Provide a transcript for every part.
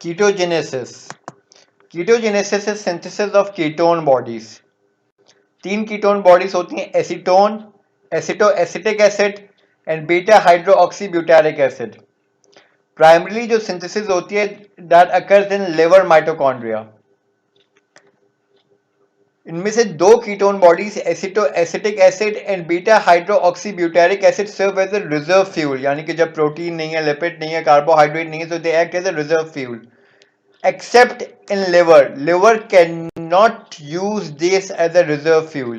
कीटोजेनेसिस ketogenesis is synthesis of ketone bodies. 3 ketone bodies होती हैं, acetone, aceto acetic acid and beta hydroxy butyric acid. Primarily जो synthesis होती है that occurs in liver mitochondria. इनमें से 2 ketone bodies aceto acetic acid and beta hydroxy butyric acid serve as a reserve fuel, यानी कि जब protein नहीं है, लिपिड नहीं है, कार्बोहाइड्रेट नहीं है, so they act as a reserve fuel. Except in liver cannot use this as a reserve fuel.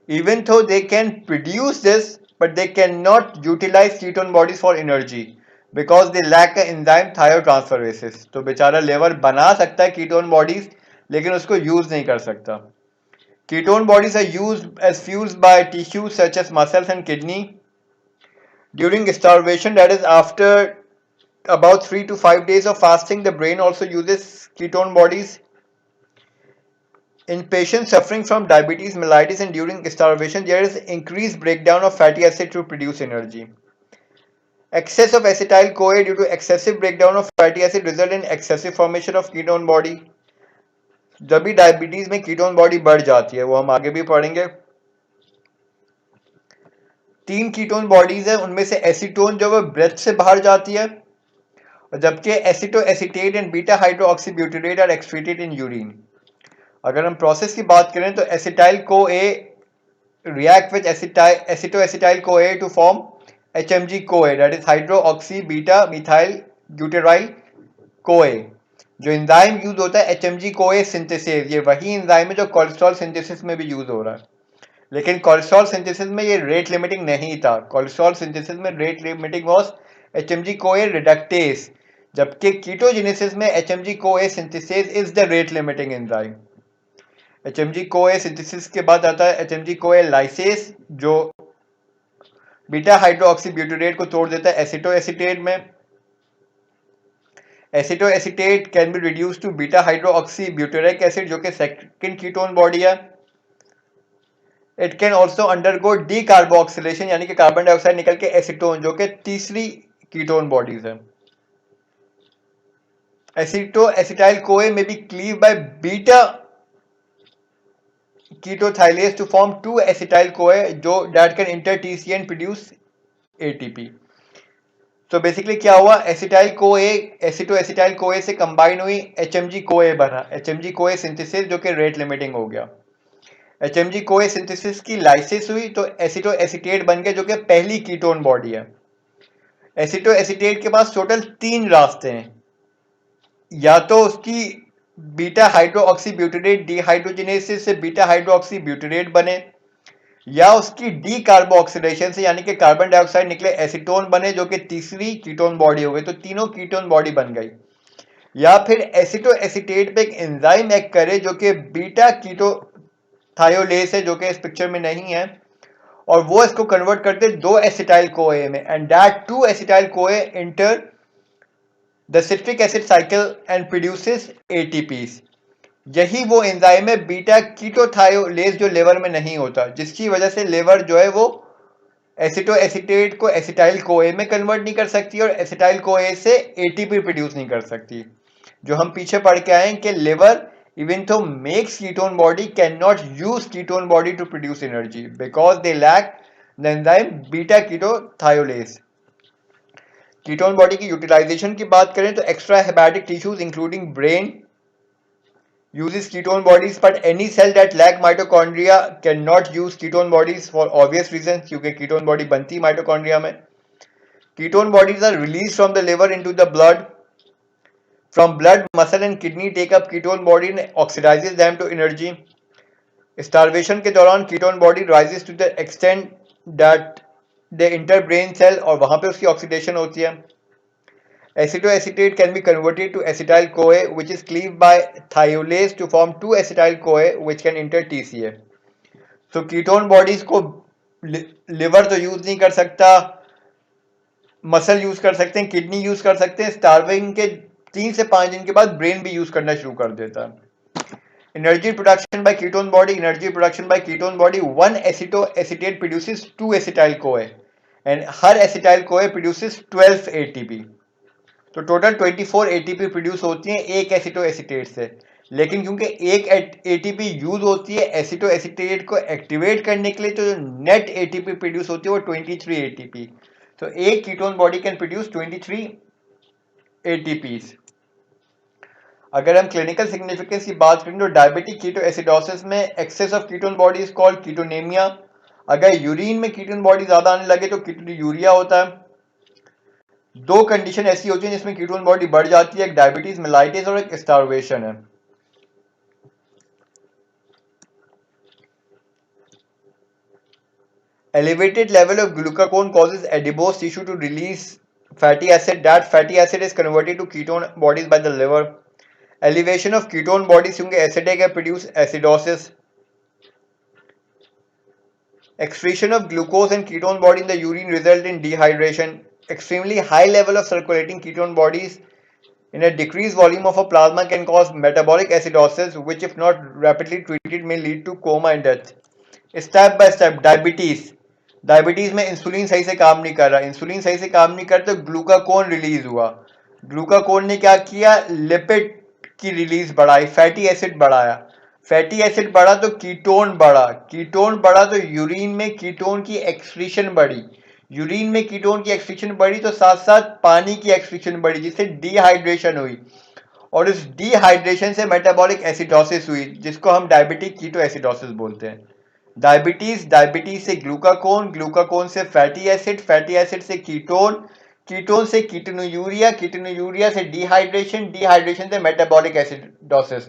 Even though they can produce this, but they cannot utilize ketone bodies for energy because they lack an enzyme thiotransferases. तो बेचारा liver बना सकता है ketone bodies, लेकिन उसको use नहीं कर सकता। Ketone bodies are used as fuels by tissues such as muscles and kidney. During starvation, that is after about 3 to 5 days of fasting, the brain also uses ketone bodies. In patients suffering from diabetes mellitus and during starvation, there is increased breakdown of fatty acid to produce energy. Excess of acetyl-CoA due to excessive breakdown of fatty acid result in excessive formation of ketone body. जब भी diabetes में ketone body बढ़ जाती है, वो हम आगे भी पढ़ेंगे। 3 कीटोन बॉडीज है, उनमें से एसीटोन जो वो ब्रेथ से बाहर जाती है, और जबकि acetoacetate and beta hydroxy butyrate are excreted in urine. अगर हम प्रोसेस की बात करें तो acetyl CoA react with acetoacetyl CoA to form HMG CoA, that is hydroxy beta methyl butyryl CoA। जो enzyme use होता है HMG CoA synthesis, ये वही एंजाइम है जो कोलेस्ट्रॉल सिंथेसिस में भी यूज हो रहा है, लेकिन कोलेस्ट्रॉल सिंथेसिस में ये रेट लिमिटिंग नहीं था। कोलेस्ट्रॉल सिंथेसिस में rate limiting was HMG CoA reductase, जबकि कीटोजेनेसिस में HMG CoA synthesis is the rate limiting enzyme. HMG CoA synthesis के बाद आता है HMG CoA लाइसेस, जो बीटा हाइड्रोक्सी ब्यूटेरेट को तोड़ देता है एसिटो एसिटेट में। Acetoacetate can be reduce to beta hydroxy butyric acid, जो कि सेकंड कीटोन बॉडी है। It can also undergo decarboxylation, यानी कि कार्बन डाइऑक्साइड निकल के एसीटोन, जो कि तीसरी कीटोन बॉडीज है। एसिटो acetyl CoA may be cleave by beta ketothiolase to form 2 acetyl CoA, जो that can enter TCA and produce ATP। तो बेसिकली क्या हुआ, एसिटाइल कोए एसिटो एसिटाइल कोए से कंबाइन हुई, HMG कोए बना, HMG कोए सिंथेसिस जो कि रेट लिमिटिंग हो गया। HMG कोए सिंथेसिस की लाइसिस हुई तो एसिटो एसिटेट बन गया, जो कि पहली कीटोन बॉडी है। एसिटो एसिटेट के पास टोटल 3 रास्ते हैं, या तो उसकी बीटा हाइड्रोक्सी ब्यूटेरेट डिहाइड्रोजिनेसिस से बीटा हाइड्रोक्सी ब्यूटेरेट बने, या उसकी डी कार्बोक्सिलेशन से, यानी कि कार्बन डाइऑक्साइड निकले एसीटोन बने, जो कि तीसरी कीटोन बॉडी हो गई। तो तीनों कीटोन बॉडी बन गई। या फिर एसिटो एसिटेट पे एक एंजाइम एक्ट करे जो कि बीटा कीटो थायोलेस है, जो कि इस पिक्चर में नहीं है, और वो इसको कन्वर्ट करते 2 एसिटाइल कोए में, एंड दैट 2 एसिटाइल कोए enter the citric acid cycle and produces ATPs। यही वो एंजाइम है बीटा कीटोथायोलेज जो लिवर में नहीं होता, जिसकी वजह से लिवर जो है वो एसिटो एसिटेट को एसिटाइल कोए में कन्वर्ट नहीं कर सकती और एसिटाइल कोए से ATP प्रोड्यूस नहीं कर सकती। जो हम पीछे पढ़ के आए कि liver even though makes ketone body cannot use ketone body to produce energy because they lack the enzyme beta ketothiolase। Ketone body की यूटिलाइजेशन की बात करें तो extra hepatic tissues including brain uses ketone bodies, but any cell that lack mitochondria cannot use ketone bodies for obvious reasons, क्योंकि ketone body बनती mitochondria में। ketone bodies are released from the liver into the blood. From blood, muscle and kidney take up ketone body and oxidizes them to energy. Starvation के दौरान ketone body rises to the extent that they enter brain cell और वहां पे उसकी oxidation होती है। Acetoacetate can be converted to acetyl CoA, which is cleaved by thiolase to form 2 acetyl CoA, which can enter TCA. So ketone bodies को liver तो use नहीं कर सकता, मसल यूज कर सकते हैं, किडनी यूज कर सकते हैं, स्टार्विंग के 3 से 5 दिन के बाद ब्रेन भी यूज करना शुरू कर देता है। Energy production by ketone body, energy production by ketone body, 1 acetoacetate produces 2 acetyl CoA and हर एसिटाइल कोए प्रोड्यूसेस 12 ATP। तो टोटल 24 एटीपी प्रोड्यूस होती है एक एसिटो एसीटेट से, लेकिन क्योंकि एक एटीपी यूज होती है एसिटो एसीटेट को एक्टिवेट करने के लिए, तो जो नेट एटीपी प्रोड्यूस होती है वो 23 एटीपी। तो एक ketone body can produce 23 ATPs. अगर हम क्लिनिकल सिग्निफिकेंस की बात करें तो डायबिटिक कीटो एसिडोसिस में excess of ketone body is called ketonemia. अगर यूरिन में कीटोन बॉडी ज्यादा आने लगे तो कीटोयूरिया होता है। दो कंडीशन ऐसी होती है जिसमें कीटोन बॉडी बढ़ जाती है, एक डायबिटीज मेलाइटिस और एक स्टार्वेशन है। Elevated level of glucagon causes adipose tissue to release fatty acid. That fatty acid is converted to ketone bodies by the liver. Elevation of ketone bodies क्योंकि acidic है produce acidosis. Excretion of glucose and ketone body in the urine result in dehydration. Extremely high level of circulating ketone bodies in a decreased volume of a plasma can cause metabolic acidosis, which if not rapidly treated may lead to coma and death. Step by step, diabetes में insulin सही से काम नहीं कर रहा, insulin सही से काम नहीं कर तो ग्लूकाकोन रिलीज हुआ, ग्लूकाकोन ने क्या किया, लिपिड की रिलीज बढ़ाई, फैटी एसिड बढ़ाया, फैटी एसिड बढ़ा तो कीटोन बढ़ा, कीटोन बढ़ा तो यूरिन में कीटोन की एक्सक्रीशन बढ़ी, यूरिन में कीटोन की एक्सक्रीशन बढ़ी तो साथ साथ पानी की एक्सक्रीशन बढ़ी जिससे डिहाइड्रेशन हुई, और इस डिहाइड्रेशन से मेटाबॉलिक एसिडोसिस हुई जिसको हम डायबिटिक कीटो एसिडोसिस बोलते हैं। डायबिटीज से ग्लूकाकोन, ग्लूकाकोन से फैटी एसिड, फैटी एसिड से कीटोन, कीटोन से कीटोनूरिया, कीटोनूरिया से डिहाइड्रेशन, डिहाइड्रेशन से metabolic acidosis.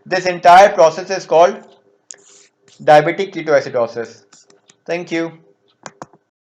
This entire process is called diabetic ketoacidosis. Thank you.